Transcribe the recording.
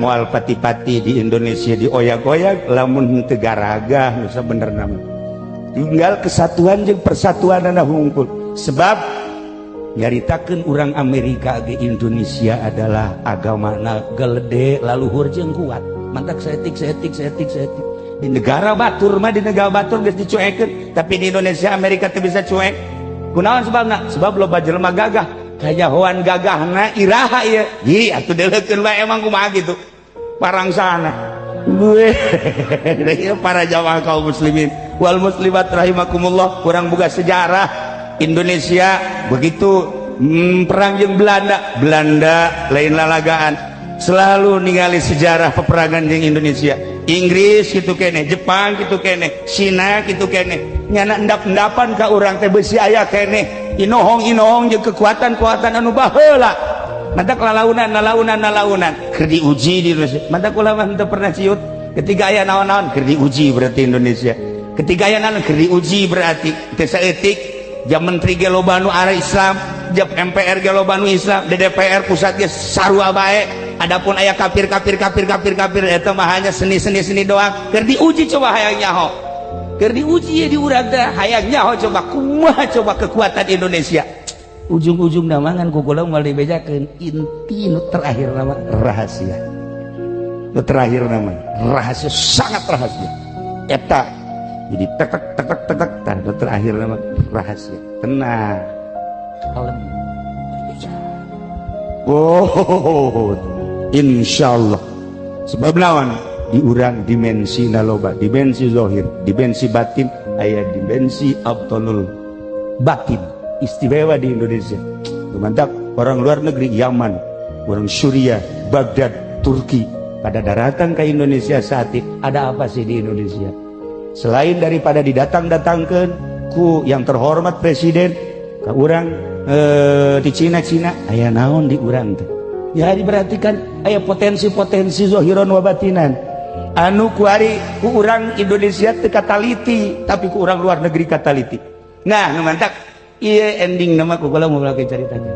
moal pati-pati di Indonesia dioyak-oyak lamun teu garagah nu sabenerna mah tinggal kesatuan jeung persatuanna hungkul. Sebab nyaritakeun urang Amerika ge Indonesia adalah agamana gede laluhur jeung kuat mantak seetik di negara batur mah di negara batur geus dicuekeun tapi di Indonesia Amerika teu bisa cuek kunaon sebabna sebab loba jelema gagah kajahoan gagahna iraha ieu hi atuh deulekeun wae emang kumaha gitu parangsana para jamaah kaum muslimin wal muslimat rahimakumullah. Kurang boga sejarah Indonesia begitu perang jeung Belanda lain lalagaan selalu ningali sejarah peperangan jeung Indonesia. Inggris gitu kene, Jepang gitu kene, Cina gitu kene, nyana endap-endapan ka urang teh beusi aya kene inohong jeung kekuatan-kekuatan anu baheula mantak lalaunan keur diuji di Indonesia. Mantak ulama teu pernah ciut ketika aya naon-naon keur diuji berarti Indonesia, ketika aya naon keur diuji berarti teu saeutik. Jam menteri ge loba nu arah Islam, jam MPR ge loba nu Islam, di DPR pusat ge sarua bae. Adapun aya kafir eta mah hanya seni doang. Keur diuji coba hayang nyaho. Keur diuji di urang teh hayang nyaho coba kumaha coba kekuatan Indonesia. Ujung-ujungna mangan ku kula moal dibejakeun inti nu terakhir nama rahasia. Nu terakhir nama rahasia sangat rahasia. Eta jadi tek dan terakhir nama rahasia tenang kalem insyaallah sebab lawan diurang dimensi naloba dimensi zahir dimensi batin aya dimensi abtalul batin istimewa di Indonesia. Mantap orang luar negeri Yaman, orang Suriah, Baghdad, Turki pada daratan ke Indonesia saat ini ada apa sih di Indonesia selain daripada didatang-datangkan ku yang terhormat presiden ke urang di Cina aya naon di urang teh ya diperhatikan aya potensi-potensi zahiran wa batinan anu ku ari ku urang Indonesia teu kataliti tapi ku urang luar negeri kataliti. Nah nu mantap ieu ending nama ku kula mau lagi ceritanya